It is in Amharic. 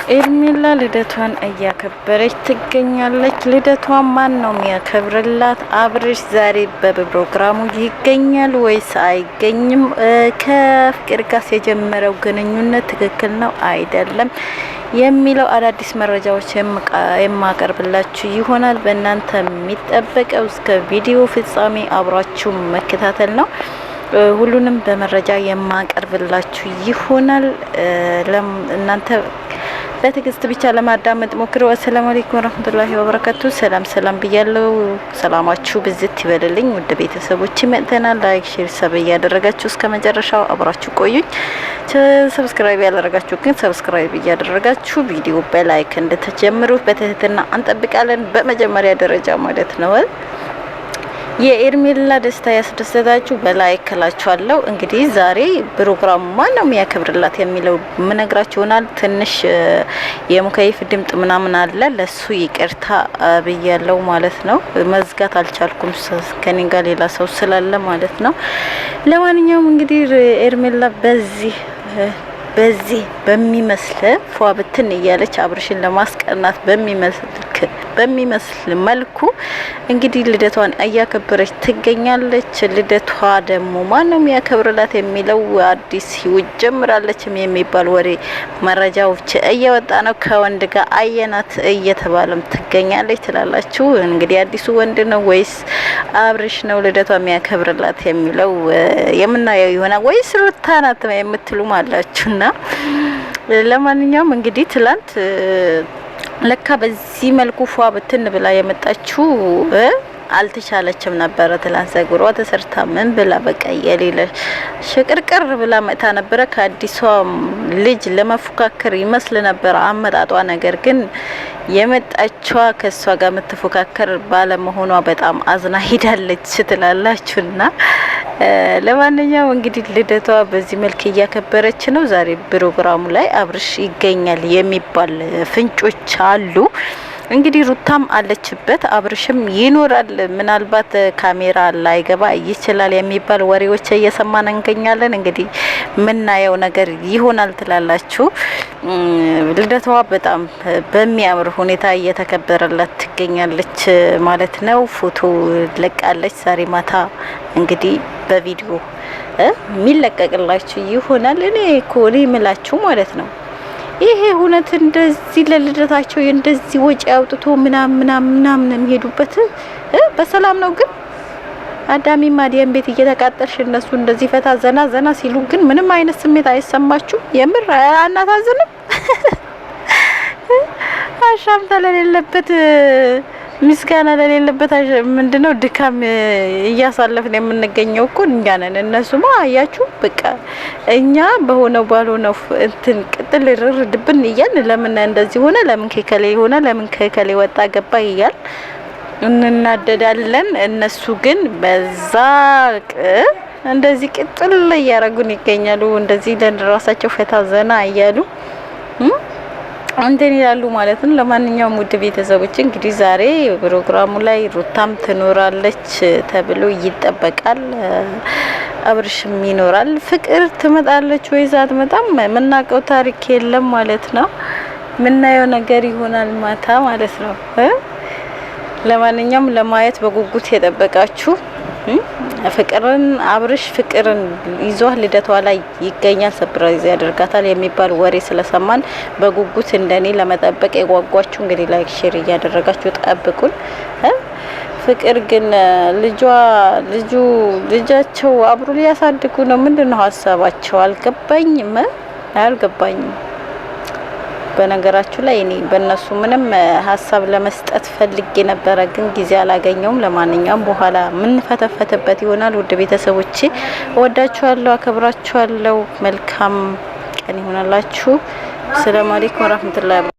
ኤርሜላ ልደቷን እያከበረች ትገኛለች። ልደቷን ማን ነው የሚያከብርላት? አብርሽ ዛሬ በፕሮግራሙ ይገኛል ወይስ አይገኝም? ከፍቅር ጋር የጀመረው ግንኙነት ትክክል ነው አይደለም የሚለው አዳዲስ መረጃዎች የማቀርብላችሁ ይሆናል። በእናንተ የሚጠበቀው እስከ ቪዲዮ ፍጻሜ አብራችሁ መከታተል ነው። ሁሉንም በመረጃ የማቀርብላችሁ ይሆናል። እናንተ በትዕግስት ብቻ ለማዳመጥ ሞክሩ። አሰላሙ አለይኩም ወራህመቱላሂ ወበረካቱ። ሰላም ብያለሁ። ሰላማችሁ ብዝት ይበልልኝ። ውድ ቤተሰቦች መጥተናል። ላይክ፣ ሼር፣ ሰብ እያደረጋችሁ እስከ መጨረሻው አብራችሁ ቆዩኝ። ሰብስክራይብ ያላደረጋችሁ ግን ሰብስክራይብ እያደረጋችሁ ቪዲዮ በላይክ እንድትጀምሩ በትህትና እንጠብቃለን። በመጀመሪያ ደረጃ ማለት ነው የኤርሜላ ደስታ ያስደሰታችሁ በላይክ እላችኋለሁ። እንግዲህ ዛሬ ፕሮግራሙ ማን ነው የሚያከብርላት የሚለው ምነግራችሁናል። ትንሽ የሙከይፍ ድምጽ ምናምን አለ፣ ለሱ ይቅርታ ብያለሁ ማለት ነው። መዝጋት አልቻልኩም ከኔ ጋር ሌላ ሰው ስላለ ማለት ነው። ለማንኛውም እንግዲህ ኤርሜላ በዚህ በሚመስል ፏ ብትን እያለች አብርሽን ለማስቀናት በሚመስል መልኩ እንግዲህ ልደቷን እያከበረች ትገኛለች። ልደቷ ደግሞ ማንም ያከብርላት የሚለው አዲስ ህይወት ጀምራለችም የሚባል ወሬ መረጃዎች እየወጣ ነው። ከወንድ ጋር አየናት እየተባለም ትገኛለች ትላላችሁ። እንግዲህ አዲሱ ወንድ ነው ወይስ አብርሽ ነው ልደቷ የሚያከብርላት የሚለው የምናየው ይሆናል ወይስ ሩታ ናት የምትሉም አላችሁና ለማንኛውም እንግዲህ ትላንት ለካ በዚህ መልኩ ፏ ብትን ብላ የመጣችው አልተቻለችም ነበር። ትላንት ጸጉሯ ተሰርታ ምን ብላ በቃ የሌለ ሽቅርቅር ብላ መጣ ነበር። ከአዲሷ ልጅ ለመፎካከር ይመስል ነበር አመጣጧ። ነገር ግን የመጣችዋ ከሷ ጋር የምትፎካከር ባለመሆኗ በጣም አዝና ሄዳለች ትላላችሁና ለማንኛውም እንግዲህ ልደቷ በዚህ መልክ እያከበረች ነው። ዛሬ ፕሮግራሙ ላይ አብርሽ ይገኛል የሚባል ፍንጮች አሉ። እንግዲህ ሩታም አለችበት፣ አብርሽም ይኖራል። ምናልባት ካሜራ ላይገባ ይችላል የሚባል ወሬዎች እየሰማን እንገኛለን። እንግዲህ ምናየው ነገር ይሆናል ትላላችሁ። ልደቷ በጣም በሚያምር ሁኔታ እየተከበረላት ትገኛለች ማለት ነው። ፎቶ ለቃለች ዛሬ ማታ እንግዲህ በቪዲዮ የሚለቀቅላችሁ ይሆናል። እኔ ኮኔ ምላችሁ ማለት ነው ይሄ ሁነት እንደዚህ ለልደታቸው እንደዚህ ወጪ አውጥቶ ምናምን የሚሄዱበት በሰላም ነው። ግን አዳሚ ማዲያን ቤት እየተቃጠልሽ እነሱ እንደዚህ ፈታ ዘና ሲሉ ግን ምንም አይነት ስሜት አይሰማችሁ? የምር አናታዝንም? አሻም ተለሌለበት ምስጋና ለሌለበት ምንድነው ድካም እያሳለፍን የምንገኘው እኮ እኛ ነን። እነሱማ አያችሁ በቃ እኛ በሆነው ባልሆነው እንትን ቅጥል ርርድብን እያል ለምን እንደዚህ ሆነ፣ ለምን ከከሌ ሆነ፣ ለምን ከከሌ ወጣ ገባ እያል እንናደዳለን። እነሱ ግን በዛ እንደዚህ ቅጥል እያረጉን ይገኛሉ። እንደዚህ ለራሳቸው ፈታ ዘና እያሉ እንትን ይላሉ ማለት ነው። ለማንኛውም ውድ ቤተሰቦች እንግዲህ ዛሬ ፕሮግራሙ ላይ ሩታም ትኖራለች ተብሎ ይጠበቃል። አብርሽም ይኖራል። ፍቅር ትመጣለች ወይስ አትመጣም? የምናውቀው ታሪክ የለም ማለት ነው። ምናየው ነገር ይሆናል ማታ ማለት ነው። ለማንኛውም ለማየት በጉጉት የጠበቃችሁ ፍቅርን አብርሽ ፍቅርን ይዞ ልደቷ ላይ ይገኛል፣ ሰርፕራይዝ ያደርጋታል የሚባል ወሬ ስለሰማን በጉጉት እንደኔ ለመጠበቅ የጓጓችሁ እንግዲህ ላይክ ሼር እያደረጋችሁ ጠብቁን። ፍቅር ግን ልጃቸው አብሮ ሊያሳድጉ ነው። ምንድነው ሀሳባቸው? አልገባኝም። በነገራችሁ ላይ እኔ በእነሱ ምንም ሀሳብ ለመስጠት ፈልጌ ነበረ፣ ግን ጊዜ አላገኘውም። ለማንኛውም በኋላ ምን ፈተፈተበት ይሆናል። ውድ ቤተሰቦቼ ወዳችኋለሁ፣ አከብራችኋለሁ። መልካም ቀን ይሆናላችሁ። ሰላም አለይኩም ወራህመቱላሂ